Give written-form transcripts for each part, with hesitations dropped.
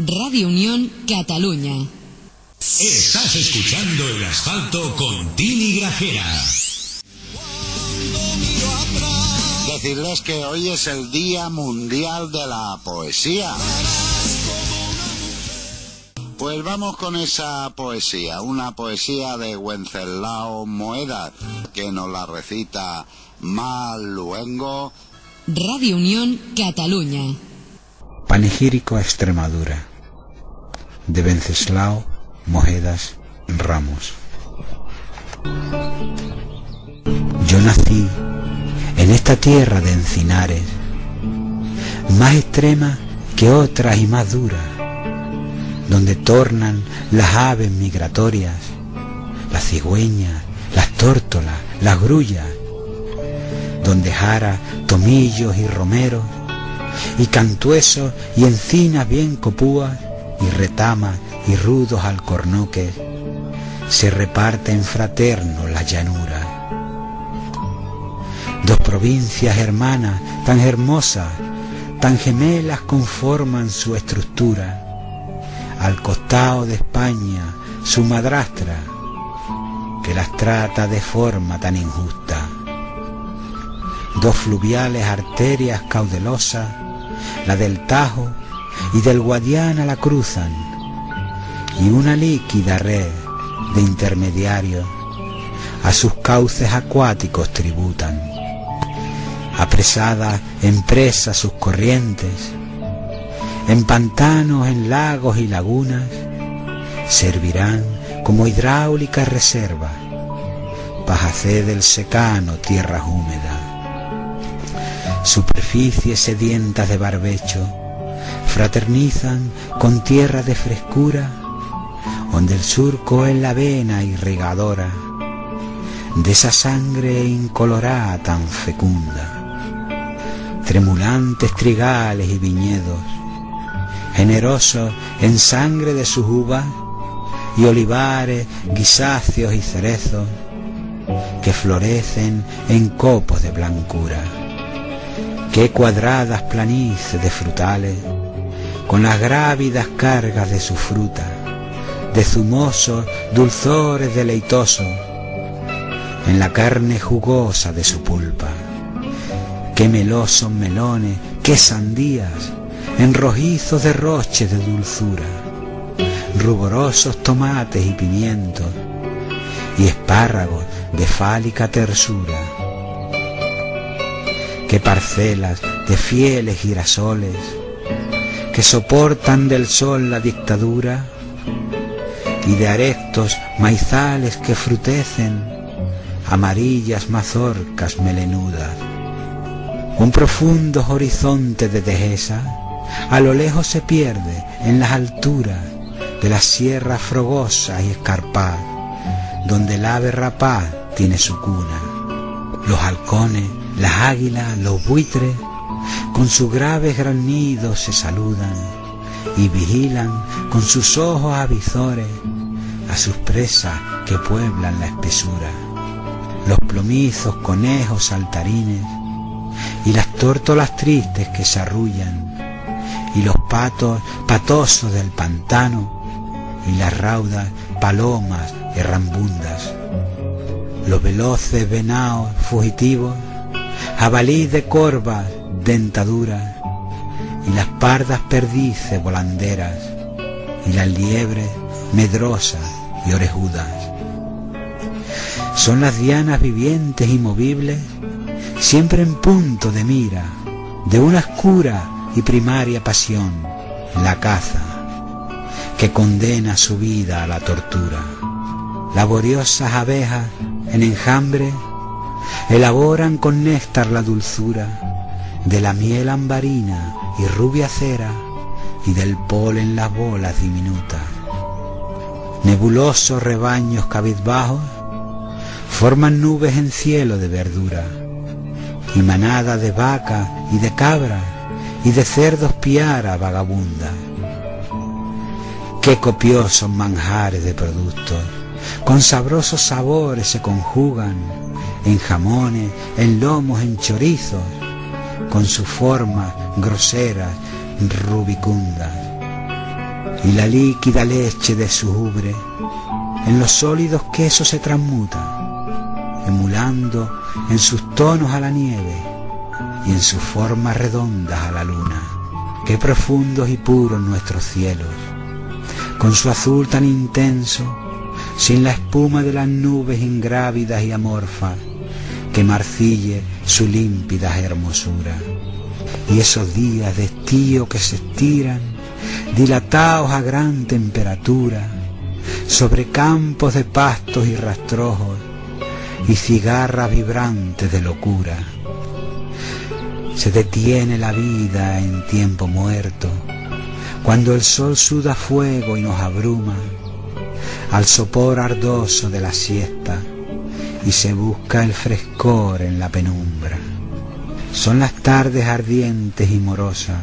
Radio Unión Cataluña. Estás escuchando El Asfalto con Tini Grajera. Decirles que hoy es el Día Mundial de la Poesía. Pues vamos con esa poesía, una poesía de Wenceslao Moedas, que nos la recita Mal Luengo. Radio Unión Cataluña. Panegírico a Extremadura, de Wenceslao Moedas Ramos. Yo nací en esta tierra de encinares, más extrema que otras y más dura, donde tornan las aves migratorias, las cigüeñas, las tórtolas, las grullas, donde jara, tomillos y romeros, y cantuesos y encinas bien copúas, y retamas y rudos alcornoques, se reparten fraternos las llanuras. Dos provincias hermanas, tan hermosas, tan gemelas conforman su estructura. Al costado de España su madrastra, que las trata de forma tan injusta. Dos fluviales arterias caudelosas, la del Tajo y del Guadiana la cruzan, y una líquida red de intermediarios a sus cauces acuáticos tributan. Apresadas en presas sus corrientes, en pantanos, en lagos y lagunas, servirán como hidráulica reserva, para hacer del secano tierras húmedas. Superficies sedientas de barbecho fraternizan con tierra de frescura, donde el surco es la vena irrigadora de esa sangre incolorada tan fecunda. Tremulantes trigales y viñedos, generosos en sangre de sus uvas, y olivares, guisáceos y cerezos, que florecen en copos de blancura. Qué cuadradas planicies de frutales, con las grávidas cargas de su fruta, de zumosos dulzores deleitosos, en la carne jugosa de su pulpa. Qué melosos melones, qué sandías, en rojizos derroches de dulzura, ruborosos tomates y pimientos, y espárragos de fálica tersura. Qué parcelas de fieles girasoles, que soportan del sol la dictadura, y de arectos maizales que frutecen, amarillas mazorcas melenudas. Un profundo horizonte de dehesa a lo lejos se pierde en las alturas de las sierras frogosas y escarpadas, donde el ave rapaz tiene su cuna. Los halcones, las águilas, los buitres, con sus graves granidos se saludan y vigilan con sus ojos avizores a sus presas que pueblan la espesura. Los plomizos, conejos, saltarines, y las tórtolas tristes que se arrullan, y los patos patosos del pantano, y las raudas palomas errambundas, los veloces venados fugitivos, jabalí de corvas, dentaduras, y las pardas perdices volanderas, y las liebres medrosas y orejudas. Son las dianas vivientes y movibles, siempre en punto de mira de una oscura y primaria pasión, la caza, que condena su vida a la tortura. Laboriosas abejas en enjambre elaboran con néctar la dulzura de la miel ambarina y rubia cera, y del polen las bolas diminutas. Nebulosos rebaños cabizbajos forman nubes en cielo de verdura, y manadas de vaca y de cabra y de cerdos piara vagabunda. Qué copiosos manjares de productos, con sabrosos sabores se conjugan, en jamones, en lomos, en chorizos, con sus formas groseras rubicundas. y la líquida leche de su ubre en los sólidos quesos se transmuta, emulando en sus tonos a la nieve y en sus formas redondas a la luna. Qué profundos y puros nuestros cielos, con su azul tan intenso, sin la espuma de las nubes ingrávidas y amorfas que marcille su límpida hermosura. Y esos días de estío que se estiran, dilatados a gran temperatura, sobre campos de pastos y rastrojos y cigarras vibrantes de locura. Se detiene la vida en tiempo muerto, cuando el sol suda fuego y nos abruma, al sopor ardoso de la siesta, y se busca el frescor en la penumbra. Son las tardes ardientes y morosas,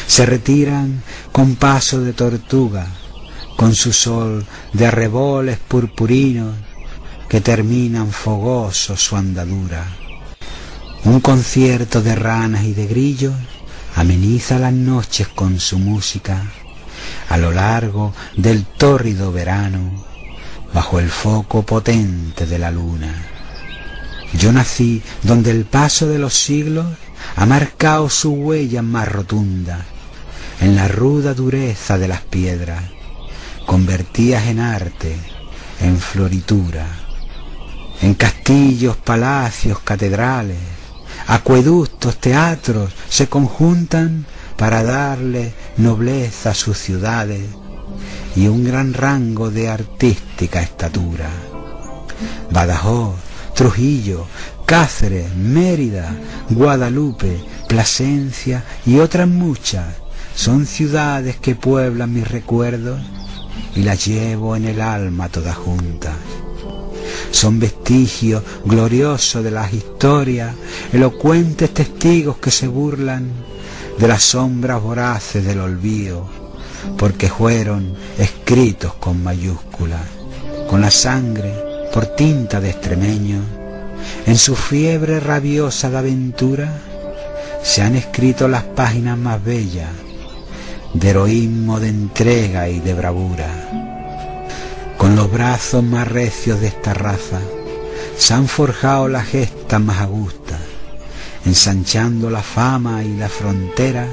se retiran con paso de tortuga, con su sol de arreboles purpurinos que terminan fogosos su andadura. Un concierto de ranas y de grillos ameniza las noches con su música, a lo largo del tórrido verano, bajo el foco potente de la luna. Yo nací donde el paso de los siglos ha marcado su huella más rotunda, en la ruda dureza de las piedras, convertidas en arte, en floritura. En castillos, palacios, catedrales, acueductos, teatros se conjuntan para darle nobleza a sus ciudades y un gran rango de artística estatura. Badajoz, Trujillo, Cáceres, Mérida, Guadalupe, Plasencia y otras muchas son ciudades que pueblan mis recuerdos y las llevo en el alma todas juntas. Son vestigios gloriosos de las historias, elocuentes testigos que se burlan de las sombras voraces del olvido, porque fueron escritos con mayúsculas, con la sangre por tinta de extremeño. En su fiebre rabiosa de aventura se han escrito las páginas más bellas de heroísmo, de entrega y de bravura. Con los brazos más recios de esta raza se han forjado las gestas más augustas, ensanchando la fama y la frontera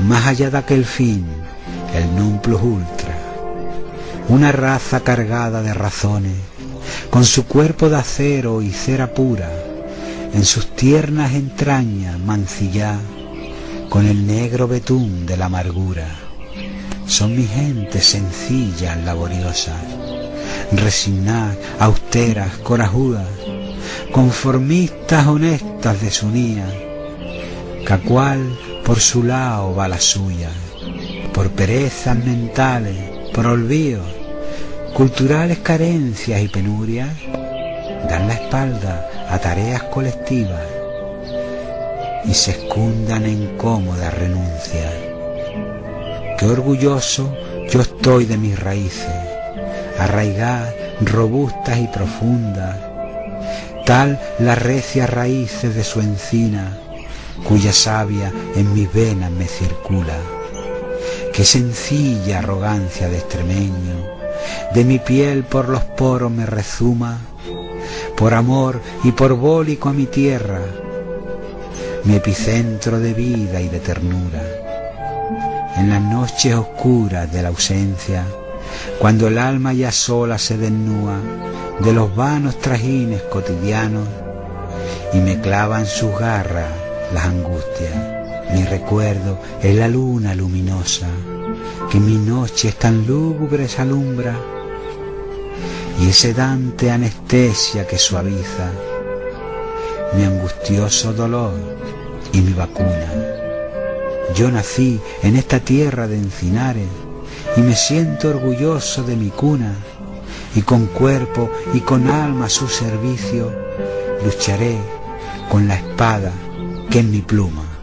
más allá de aquel fin, el non plus ultra. Una raza cargada de razones, con su cuerpo de acero y cera pura, en sus tiernas entrañas mancillá con el negro betún de la amargura. Son mi gente sencillas, laboriosas, resignadas, austeras, corajudas, conformistas, honestas, desunidas, cada cual por su lado va la suya, por perezas mentales, por olvidos, culturales carencias y penurias, dan la espalda a tareas colectivas y se escundan en cómodas renuncias. Qué orgulloso yo estoy de mis raíces, arraigadas, robustas y profundas, tal las recias raíces de su encina, cuya savia en mis venas me circula. Qué sencilla arrogancia de extremeño, de mi piel por los poros me rezuma, por amor y por bólico a mi tierra, mi epicentro de vida y de ternura. En las noches oscuras de la ausencia, cuando el alma ya sola se desnuda de los vanos trajines cotidianos y me clavan sus garras las angustias, mi recuerdo es la luna luminosa que mis noches tan lúgubres alumbra, y ese sedante anestesia que suaviza mi angustioso dolor y mi vacuna. Yo nací en esta tierra de encinares y me siento orgulloso de mi cuna, y con cuerpo y con alma a su servicio lucharé con la espada que es mi pluma.